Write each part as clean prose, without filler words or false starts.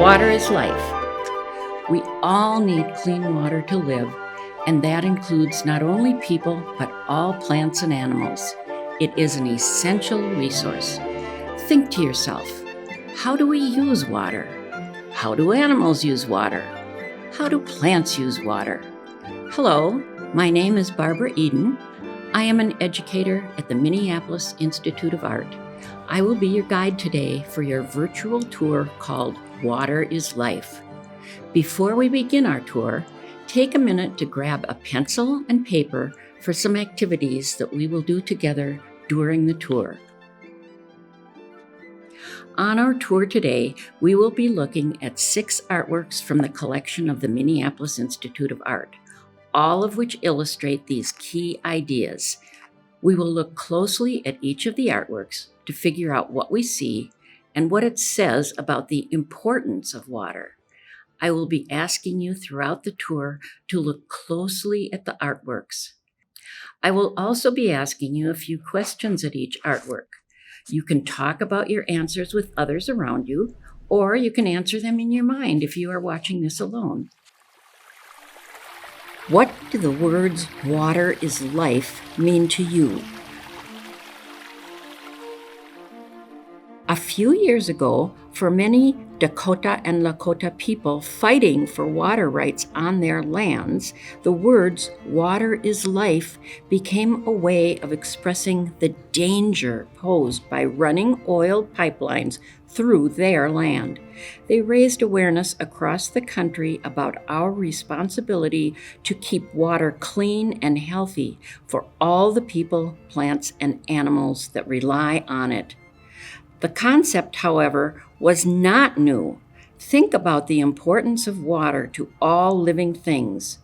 Water is life. We all need clean water to live, and that includes not only people, but all plants and animals. It is an essential resource. Think to yourself, how do we use water? How do animals use water? How do plants use water? Hello, my name is Barbara Eden. I am an educator at the Minneapolis Institute of Art. I will be your guide today for your virtual tour called Water is Life. Before we begin our tour, take a minute to grab a pencil and paper for some activities that we will do together during the tour. On our tour today, we will be looking at 6 artworks from the collection of the Minneapolis Institute of Art, all of which illustrate these key ideas. We will look closely at each of the artworks to figure out what we see and what it says about the importance of water. I will be asking you throughout the tour to look closely at the artworks. I will also be asking you a few questions at each artwork. You can talk about your answers with others around you, or you can answer them in your mind if you are watching this alone. What do the words "water is life" mean to you? A few years ago, for many Dakota and Lakota people fighting for water rights on their lands, the words "water is life" became a way of expressing the danger posed by running oil pipelines through their land. They raised awareness across the country about our responsibility to keep water clean and healthy for all the people, plants, and animals that rely on it. The concept, however, was not new. Think about the importance of water to all living things.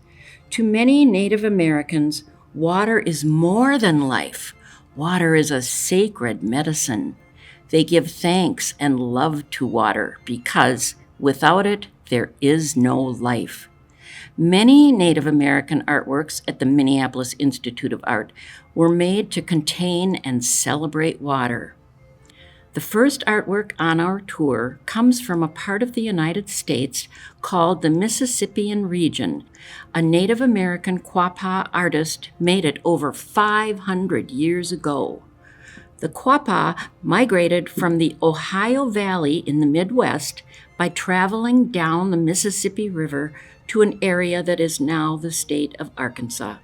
To many Native Americans, water is more than life. Water is a sacred medicine. They give thanks and love to water because without it, there is no life. Many Native American artworks at the Minneapolis Institute of Art were made to contain and celebrate water. The first artwork on our tour comes from a part of the United States called the Mississippian region. A Native American Quapaw artist made it over 500 years ago. The Quapaw migrated from the Ohio Valley in the Midwest by traveling down the Mississippi River to an area that is now the state of Arkansas.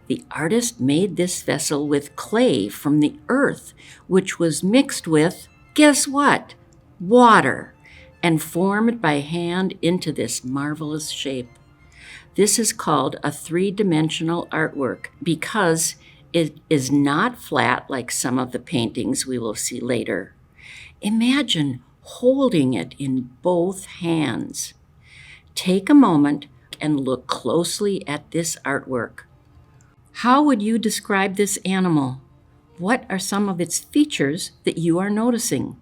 The artist made this vessel with clay from the earth, which was mixed with, guess what? Water, and formed by hand into this marvelous shape. This is called a 3-dimensional artwork because it is not flat like some of the paintings we will see later. Imagine holding it in both hands. Take a moment and look closely at this artwork. How would you describe this animal? What are some of its features that you are noticing?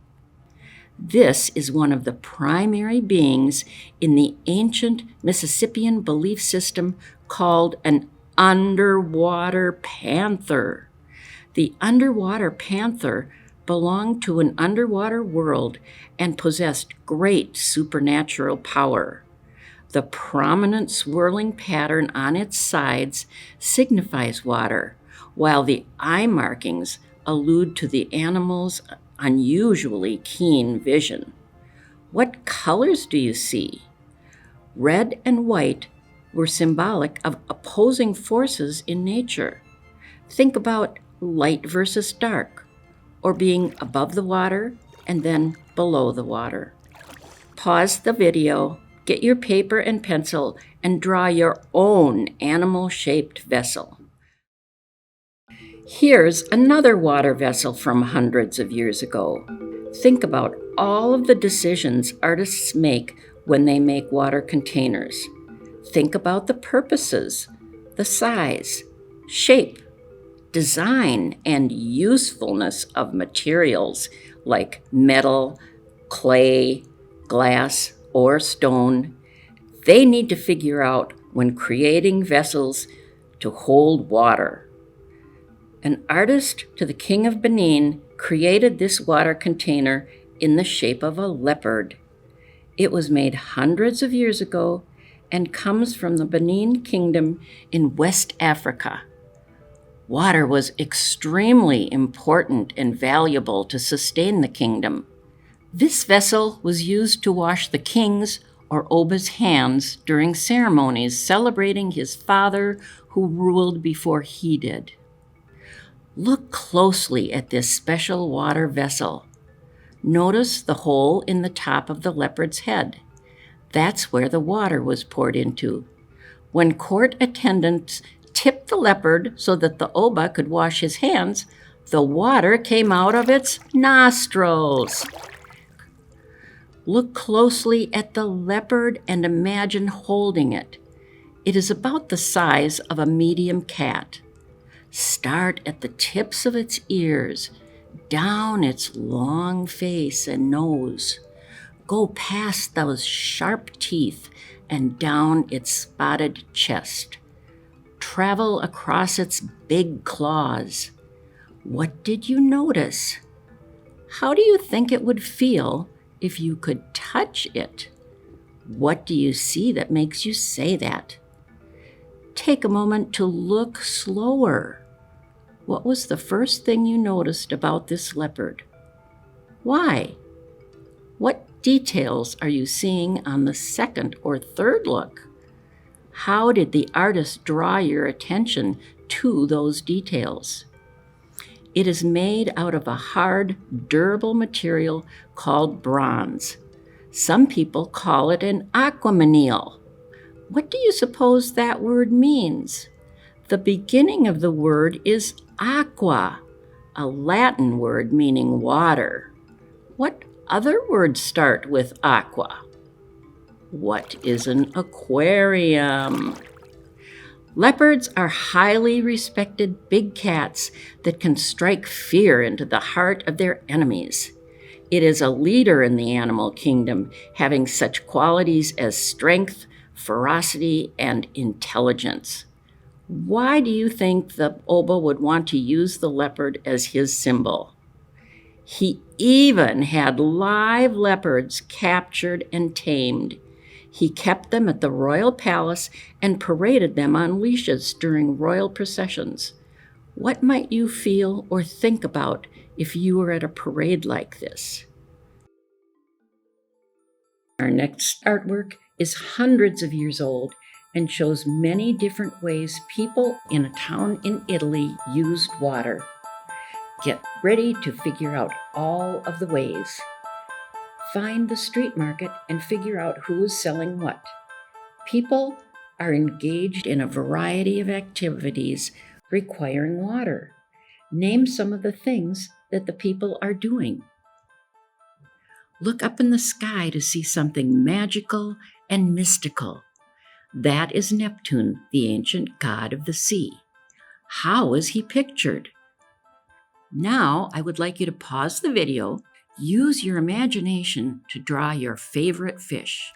This is one of the primary beings in the ancient Mississippian belief system called an underwater panther. The underwater panther belonged to an underwater world and possessed great supernatural power. The prominent swirling pattern on its sides signifies water, while the eye markings allude to the animal's unusually keen vision. What colors do you see? Red and white were symbolic of opposing forces in nature. Think about light versus dark, or being above the water and then below the water. Pause the video. Get your paper and pencil and draw your own animal-shaped vessel. Here's another water vessel from hundreds of years ago. Think about all of the decisions artists make when they make water containers. Think about the purposes, the size, shape, design, and usefulness of materials like metal, clay, glass, or stone. They need to figure out when creating vessels to hold water. An artist to the King of Benin created this water container in the shape of a leopard. It was made hundreds of years ago and comes from the Benin Kingdom in West Africa. Water was extremely important and valuable to sustain the kingdom. This vessel was used to wash the king's or Oba's hands during ceremonies celebrating his father who ruled before he did. Look closely at this special water vessel. Notice the hole in the top of the leopard's head. That's where the water was poured into. When court attendants tipped the leopard so that the Oba could wash his hands, the water came out of its nostrils. Look closely at the leopard and imagine holding it. It is about the size of a medium cat. Start at the tips of its ears, down its long face and nose. Go past those sharp teeth and down its spotted chest. Travel across its big claws. What did you notice? How do you think it would feel if you could touch it? What do you see that makes you say that? Take a moment to look slower. What was the first thing you noticed about this leopard? Why? What details are you seeing on the second or third look? How did the artist draw your attention to those details? It is made out of a hard, durable material called bronze. Some people call it an aquamanile. What do you suppose that word means? The beginning of the word is aqua, a Latin word meaning water. What other words start with aqua? What is an aquarium? Leopards are highly respected big cats that can strike fear into the heart of their enemies. It is a leader in the animal kingdom, having such qualities as strength, ferocity, and intelligence. Why do you think the Oba would want to use the leopard as his symbol? He even had live leopards captured and tamed. He kept them at the royal palace and paraded them on leashes during royal processions. What might you feel or think about if you were at a parade like this? Our next artwork is hundreds of years old and shows many different ways people in a town in Italy used water. Get ready to figure out all of the ways. Find the street market and figure out who is selling what. People are engaged in a variety of activities requiring water. Name some of the things that the people are doing. Look up in the sky to see something magical and mystical. That is Neptune, the ancient god of the sea. How is he pictured? Now, I would like you to pause the video. Use your imagination to draw your favorite fish.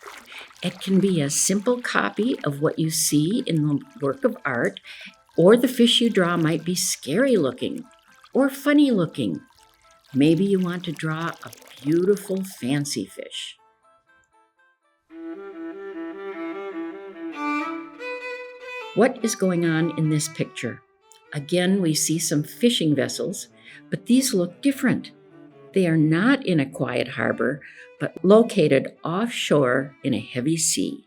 It can be a simple copy of what you see in the work of art, or the fish you draw might be scary looking or funny looking. Maybe you want to draw a beautiful fancy fish. What is going on in this picture? Again, we see some fishing vessels, but these look different. They are not in a quiet harbor, but located offshore in a heavy sea.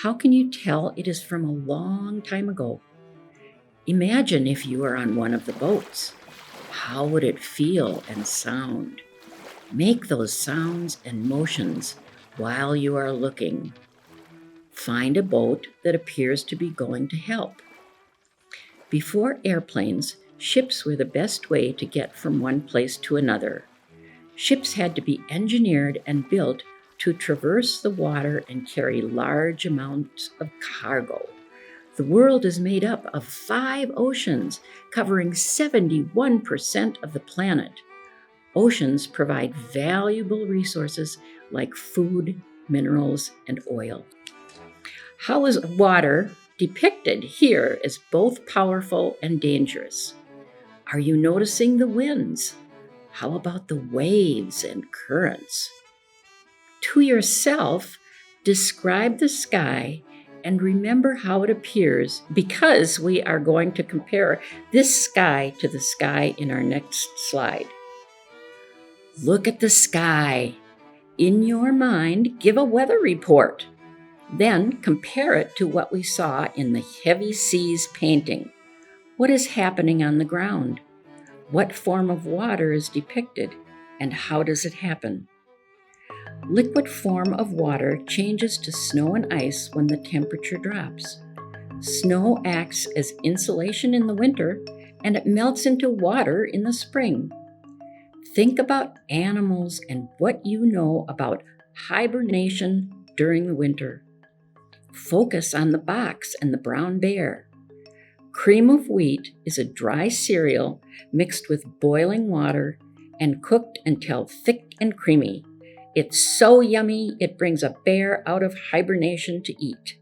How can you tell it is from a long time ago? Imagine if you were on one of the boats. How would it feel and sound? Make those sounds and motions while you are looking. Find a boat that appears to be going to help. Before airplanes, ships were the best way to get from one place to another. Ships had to be engineered and built to traverse the water and carry large amounts of cargo. The world is made up of 5 oceans, covering 71% of the planet. Oceans provide valuable resources like food, minerals, and oil. How is water depicted here as both powerful and dangerous? Are you noticing the winds? How about the waves and currents? To yourself, describe the sky and remember how it appears, because we are going to compare this sky to the sky in our next slide. Look at the sky. In your mind, give a weather report. Then compare it to what we saw in the Heavy Seas painting. What is happening on the ground? What form of water is depicted, and how does it happen? Liquid form of water changes to snow and ice when the temperature drops. Snow acts as insulation in the winter, and it melts into water in the spring. Think about animals and what you know about hibernation during the winter. Focus on the box and the brown bear. Cream of wheat is a dry cereal mixed with boiling water and cooked until thick and creamy. It's so yummy, it brings a bear out of hibernation to eat.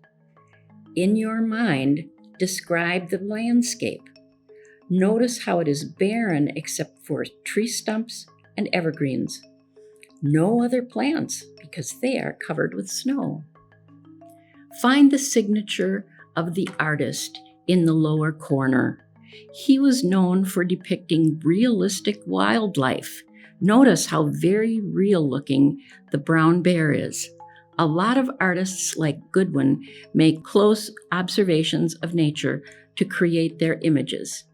In your mind, describe the landscape. Notice how it is barren except for tree stumps and evergreens. No other plants because they are covered with snow. Find the signature of the artist in the lower corner. He was known for depicting realistic wildlife. Notice how very real looking the brown bear is. A lot of artists like Goodwin make close observations of nature to create their images.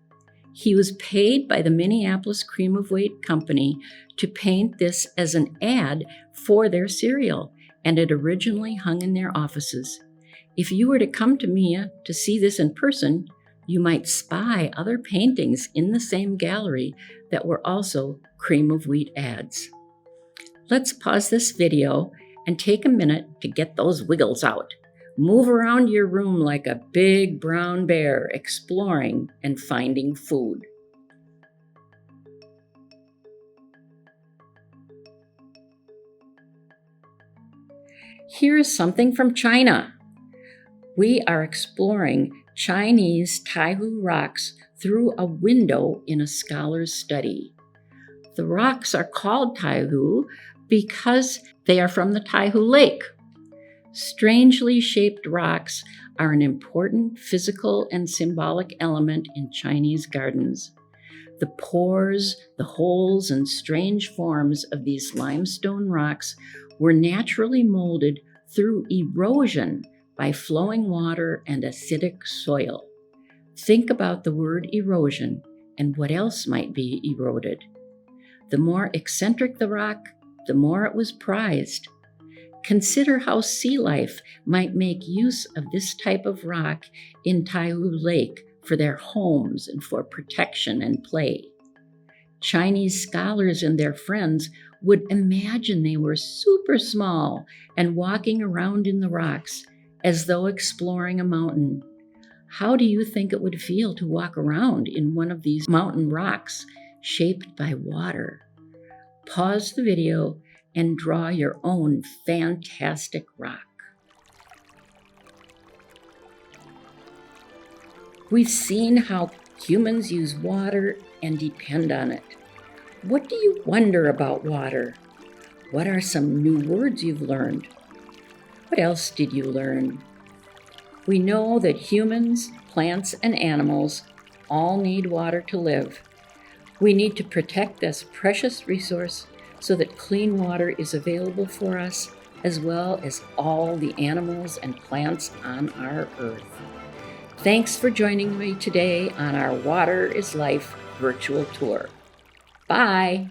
He was paid by the Minneapolis Cream of Wheat Company to paint this as an ad for their cereal, and it originally hung in their offices. If you were to come to Mia to see this in person, you might spy other paintings in the same gallery that were also Cream of Wheat ads. Let's pause this video and take a minute to get those wiggles out. Move around your room like a big brown bear, exploring and finding food. Here is something from China. We are exploring Chinese Taihu rocks through a window in a scholar's study. The rocks are called Taihu because they are from the Taihu Lake. Strangely shaped rocks are an important physical and symbolic element in Chinese gardens. The pores, the holes, and strange forms of these limestone rocks were naturally molded through erosion by flowing water and acidic soil. Think about the word erosion and what else might be eroded. The more eccentric the rock, the more it was prized. Consider how sea life might make use of this type of rock in Taihu Lake for their homes and for protection and play. Chinese scholars and their friends would imagine they were super small and walking around in the rocks as though exploring a mountain. How do you think it would feel to walk around in one of these mountain rocks shaped by water? Pause the video and draw your own fantastic rock. We've seen how humans use water and depend on it. What do you wonder about water? What are some new words you've learned? What else did you learn? We know that humans, plants, and animals all need water to live. We need to protect this precious resource so that clean water is available for us, as well as all the animals and plants on our earth. Thanks for joining me today on our Water is Life virtual tour. Bye.